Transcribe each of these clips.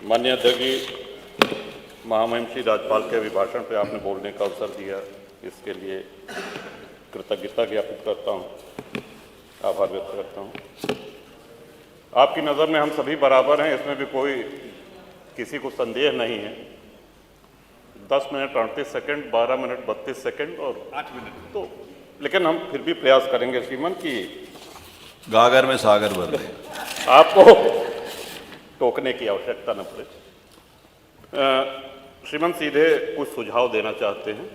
माननीय अध्यक्ष, महामहिम श्री राज्यपाल के अभिभाषण पर आपने बोलने का अवसर दिया, इसके लिए कृतज्ञता ज्ञापित करता हूँ, आभार व्यक्त करता हूँ। आपकी नज़र में हम सभी बराबर हैं, इसमें भी कोई किसी को संदेह नहीं है। 10 मिनट 38 सेकंड, 12 मिनट 32 सेकंड और 8 मिनट, तो लेकिन हम फिर भी प्रयास करेंगे श्रीमान कि गागर में सागर भर दे, आपको टोकने की आवश्यकता न पड़े। श्रीमान सीधे कुछ सुझाव देना चाहते हैं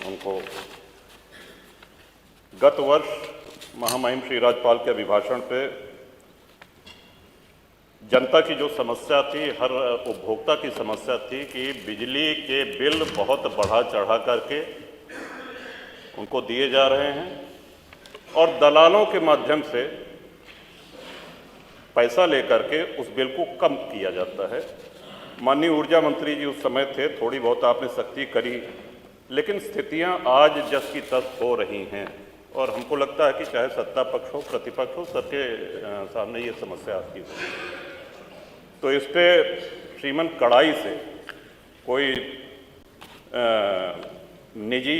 उनको। गत वर्ष महामहिम श्री राज्यपाल के अभिभाषण पे जनता की जो समस्या थी, हर उपभोक्ता की समस्या थी कि बिजली के बिल बहुत बढ़ा चढ़ा करके उनको दिए जा रहे हैं और दलालों के माध्यम से पैसा लेकर के उस बिल को कम किया जाता है। माननीय ऊर्जा मंत्री जी उस समय थे, थोड़ी बहुत आपने सख्ती करी, लेकिन स्थितियां आज जस की तस हो रही हैं और हमको लगता है कि चाहे सत्ता पक्ष हो प्रतिपक्ष हो, सबके सामने ये समस्या आती है। तो इस पर श्रीमान कड़ाई से कोई निजी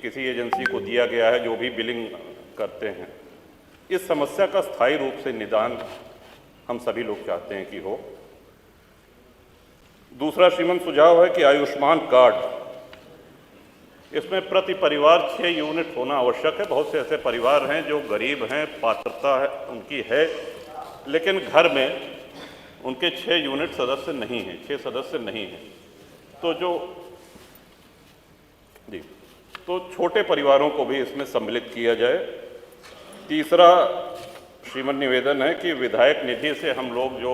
किसी एजेंसी को दिया गया है जो भी बिलिंग करते हैं, इस समस्या का स्थायी रूप से निदान हम सभी लोग चाहते हैं कि हो। दूसरा श्रीमान सुझाव है कि आयुष्मान कार्ड, इसमें प्रति परिवार 6 यूनिट होना आवश्यक है। बहुत से ऐसे परिवार हैं जो गरीब हैं, पात्रता है उनकी है, लेकिन घर में उनके 6 यूनिट सदस्य नहीं हैं, 6 सदस्य नहीं हैं। तो छोटे परिवारों को भी इसमें सम्मिलित किया जाए। तीसरा श्रीमान निवेदन है कि विधायक निधि से हम लोग जो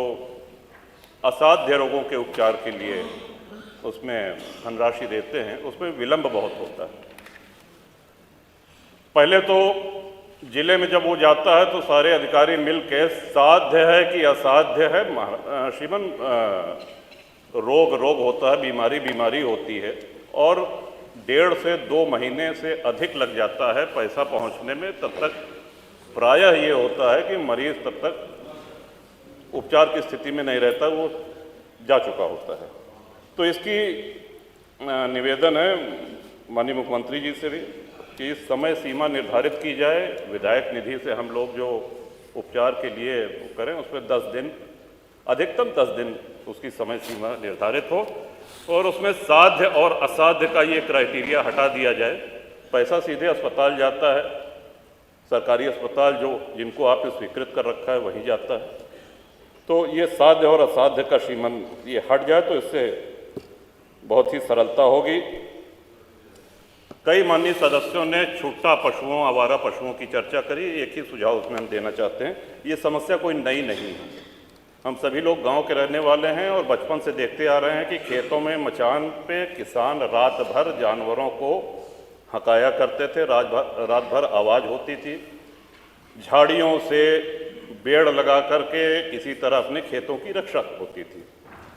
असाध्य रोगों के उपचार के लिए उसमें धनराशि देते हैं, उसमें विलंब बहुत होता है। पहले तो जिले में जब वो जाता है तो सारे अधिकारी मिल के साध्य है कि असाध्य है, श्रीमान रोग होता है, बीमारी होती है और 1.5 से 2 महीने से अधिक लग जाता है पैसा पहुंचने में। तब तक प्रायः ये होता है कि मरीज तब तक उपचार की स्थिति में नहीं रहता, वो जा चुका होता है। तो इसकी निवेदन है माननीय मुख्यमंत्री जी से भी कि समय सीमा निर्धारित की जाए। विधायक निधि से हम लोग जो उपचार के लिए करें उसमें 10 दिन, अधिकतम 10 दिन उसकी समय सीमा निर्धारित हो और उसमें साध्य और असाध्य का ये क्राइटेरिया हटा दिया जाए। पैसा सीधे अस्पताल जाता है, सरकारी अस्पताल जो जिनको आपने स्वीकृत कर रखा है वहीं जाता है। तो ये साध्य और असाध्य का श्रीमान ये हट जाए तो इससे बहुत ही सरलता होगी। कई माननीय सदस्यों ने छूटा पशुओं, आवारा पशुओं की चर्चा करी। एक ही सुझाव उसमें हम देना चाहते हैं, ये समस्या कोई नई नहीं है। हम सभी लोग गांव के रहने वाले हैं और बचपन से देखते आ रहे हैं कि खेतों में मचान पे किसान रात भर जानवरों को हकाया करते थे, रात भर आवाज़ होती थी। झाड़ियों से बेड़ लगा करके किसी तरह अपने खेतों की रक्षा होती थी।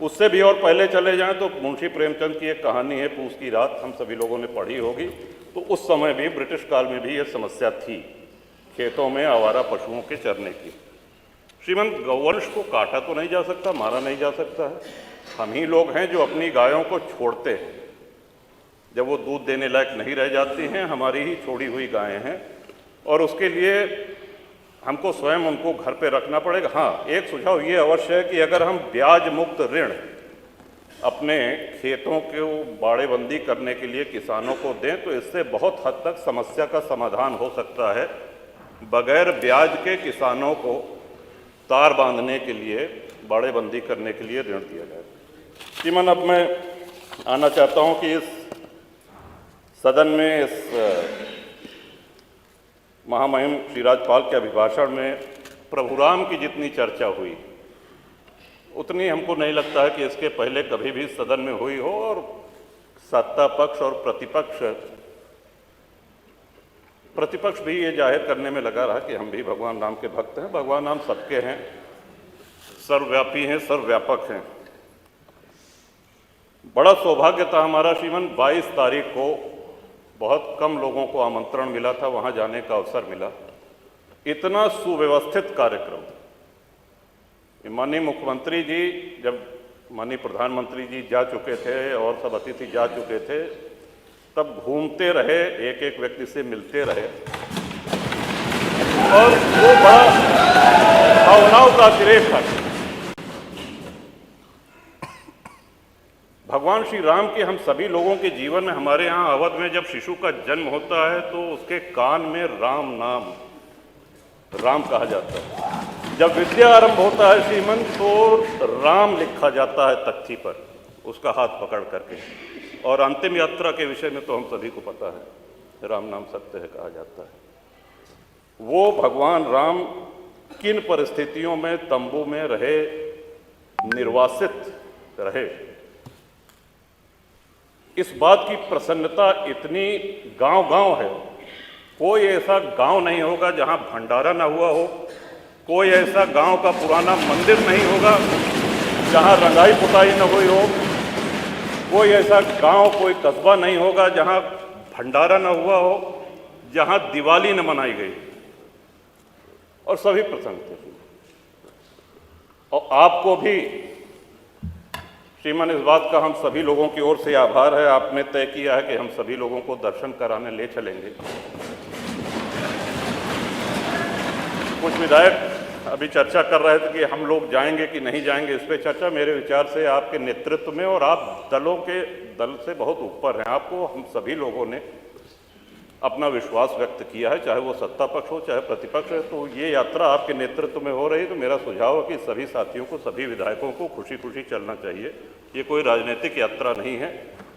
उससे भी और पहले चले जाएं तो मुंशी प्रेमचंद की एक कहानी है पूस की रात, हम सभी लोगों ने पढ़ी होगी। तो उस समय भी ब्रिटिश काल में भी ये समस्या थी खेतों में आवारा पशुओं के चरने की। श्रीमान गौवंश को काटा तो नहीं जा सकता, मारा नहीं जा सकता है। हम ही लोग हैं जो अपनी गायों को छोड़ते हैं, जब वो दूध देने लायक नहीं रह जाती हैं, हमारी ही छोड़ी हुई गायें हैं और उसके लिए हमको स्वयं उनको घर पे रखना पड़ेगा। हाँ, एक सुझाव ये अवश्य है कि अगर हम ब्याज मुक्त ऋण अपने खेतों को बाड़ेबंदी करने के लिए किसानों को दें तो इससे बहुत हद तक समस्या का समाधान हो सकता है। बगैर ब्याज के किसानों को तार बांधने के लिए, बाड़ेबंदी करने के लिए ऋण दिया जाए। श्रीमान, अब मैं आना चाहता हूँ कि इस सदन में इस महामहिम श्री राज्यपाल के अभिभाषण में प्रभुराम की जितनी चर्चा हुई उतनी हमको नहीं लगता है कि इसके पहले कभी भी सदन में हुई हो। और सत्ता पक्ष और प्रतिपक्ष भी ये जाहिर करने में लगा रहा कि हम भी भगवान राम के भक्त हैं। भगवान राम सबके हैं, सर्वव्यापी हैं, सर्वव्यापक हैं। बड़ा सौभाग्य था हमारा श्रीमान, 22 तारीख को बहुत कम लोगों को आमंत्रण मिला था, वहाँ जाने का अवसर मिला। इतना सुव्यवस्थित कार्यक्रम, माननीय मुख्यमंत्री जी जब माननीय प्रधानमंत्री जी जा चुके थे और सब अतिथि जा चुके थे, तब घूमते रहे, एक एक व्यक्ति से मिलते रहे और वो बड़ा भावनाओं का अतिरेक था। भगवान श्री राम के हम सभी लोगों के जीवन में, हमारे यहाँ अवध में जब शिशु का जन्म होता है तो उसके कान में राम नाम, राम कहा जाता है। जब विद्या आरंभ होता है श्रीमन, तो राम लिखा जाता है तख्ती पर उसका हाथ पकड़ करके। और अंतिम यात्रा के विषय में तो हम सभी को पता है, राम नाम सत्य है कहा जाता है। वो भगवान राम किन परिस्थितियों में तंबू में रहे, निर्वासित रहे, इस बात की प्रसन्नता इतनी गांव-गांव है। कोई ऐसा गांव नहीं होगा जहां भंडारा ना हुआ हो, कोई ऐसा गांव का पुराना मंदिर नहीं होगा जहां रंगाई पुताई न हुई हो, कोई ऐसा गांव, कोई कस्बा नहीं होगा जहां भंडारा न हुआ हो, जहां दिवाली न मनाई गई। और सभी प्रसन्न थे। और आपको भी श्रीमान, इस बात का हम सभी लोगों की ओर से आभार है, आपने तय किया है कि हम सभी लोगों को दर्शन कराने ले चलेंगे। कुछ विधायक अभी चर्चा कर रहे थे कि हम लोग जाएंगे कि नहीं जाएंगे। इस पे चर्चा मेरे विचार से आपके नेतृत्व में, और आप दल से बहुत ऊपर हैं, आपको हम सभी लोगों ने अपना विश्वास व्यक्त किया है, चाहे वो सत्ता पक्ष हो चाहे प्रतिपक्ष है। तो ये यात्रा आपके नेतृत्व में हो रही है, तो मेरा सुझाव है कि सभी साथियों को, सभी विधायकों को खुशी खुशी चलना चाहिए। ये कोई राजनीतिक यात्रा नहीं है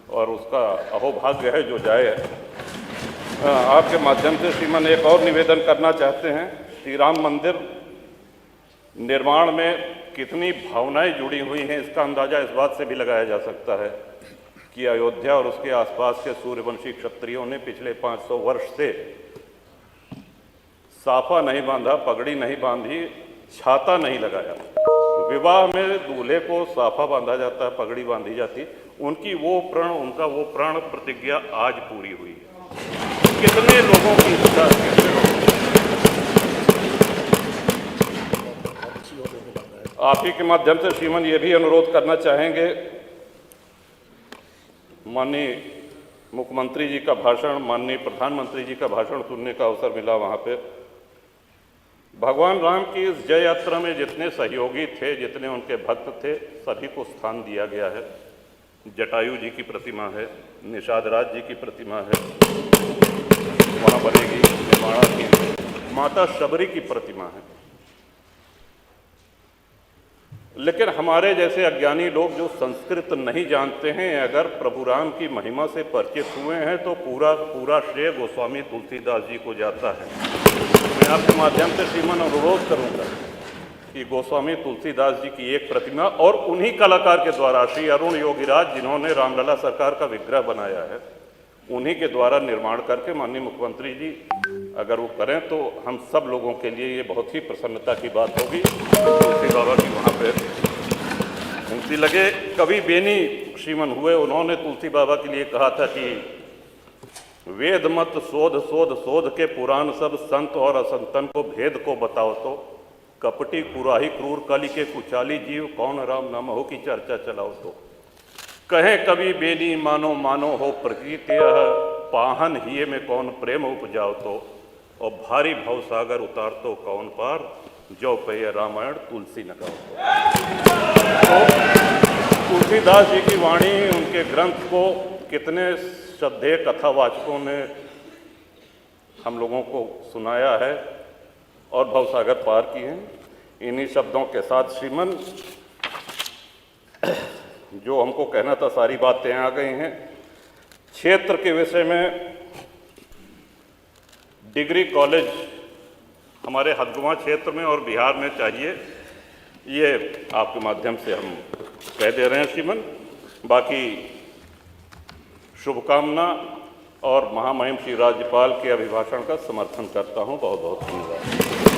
और उसका अहोभाग्य है जो जाए। आपके माध्यम से श्रीमान एक और निवेदन करना चाहते हैं। श्री राम मंदिर निर्माण में कितनी भावनाएं जुड़ी हुई हैं, इसका अंदाजा इस बात से भी लगाया जा सकता है कि अयोध्या और उसके आसपास के सूर्यवंशी क्षत्रियों ने पिछले 500 वर्ष से साफा नहीं बांधा, पगड़ी नहीं बांधी, छाता नहीं लगाया। विवाह में दूल्हे को साफा बांधा जाता है, पगड़ी बांधी जाती। उनकी वो प्रण प्रतिज्ञा आज पूरी हुई है। कितने लोगों की इच्छा, आप ही के माध्यम से श्रीमान ये भी अनुरोध करना चाहेंगे, माननीय मुख्यमंत्री जी का भाषण, माननीय प्रधानमंत्री जी का भाषण सुनने का अवसर मिला। वहाँ पे भगवान राम की इस जय यात्रा में जितने सहयोगी थे, जितने उनके भक्त थे, सभी को स्थान दिया गया है। जटायु जी की प्रतिमा है, निषाद राज जी की प्रतिमा है, वहाँ बनेगी निर्माणा की, माता शबरी की प्रतिमा है। लेकिन हमारे जैसे अज्ञानी लोग जो संस्कृत नहीं जानते हैं, अगर प्रभु राम की महिमा से परिचित हुए हैं तो पूरा श्रेय गोस्वामी तुलसीदास जी को जाता है। मैं आपके माध्यम से श्रीमान अनुरोध करूंगा कि गोस्वामी तुलसीदास जी की एक प्रतिमा, और उन्हीं कलाकार के द्वारा, श्री अरुण योगीराज जिन्होंने रामलला सरकार का विग्रह बनाया है, उन्हीं के द्वारा निर्माण करके माननीय मुख्यमंत्री जी अगर वो करें तो हम सब लोगों के लिए ये बहुत ही प्रसन्नता की बात होगी। तुलसी बाबा की वहाँ पे मूर्ति लगे। कवि बेनी श्रीमन हुए, उन्होंने तुलसी बाबा के लिए कहा था कि वेद मत शोध शोध शोध के पुराण सब, संत और असंतन को भेद को बताओ तो, कपटी कुराही क्रूर कली के कुचाली जीव, कौन राम नाम हो की चर्चा चलाओ तो। कहे कवि बेनी मानो मानो हो प्रकृति, पाहन हिये में कौन प्रेम उपजाओ तो, और भारी भव सागर उतार तो कौन पार, जो पे रामायण तुलसी न गाओ तो। तुलसीदास जी की वाणी, उनके ग्रंथ को कितने श्रद्धेय कथावाचकों ने हम लोगों को सुनाया है और भवसागर पार किए हैं। इन्हीं शब्दों के साथ श्रीमन जो हमको कहना था सारी बातें आ गई हैं। क्षेत्र के विषय में डिग्री कॉलेज हमारे हदगुआं क्षेत्र में और बिहार में चाहिए, ये आपके माध्यम से हम कह दे रहे हैं श्रीमन। बाकी शुभकामना और महामहिम श्री राज्यपाल के अभिभाषण का समर्थन करता हूँ। बहुत बहुत धन्यवाद।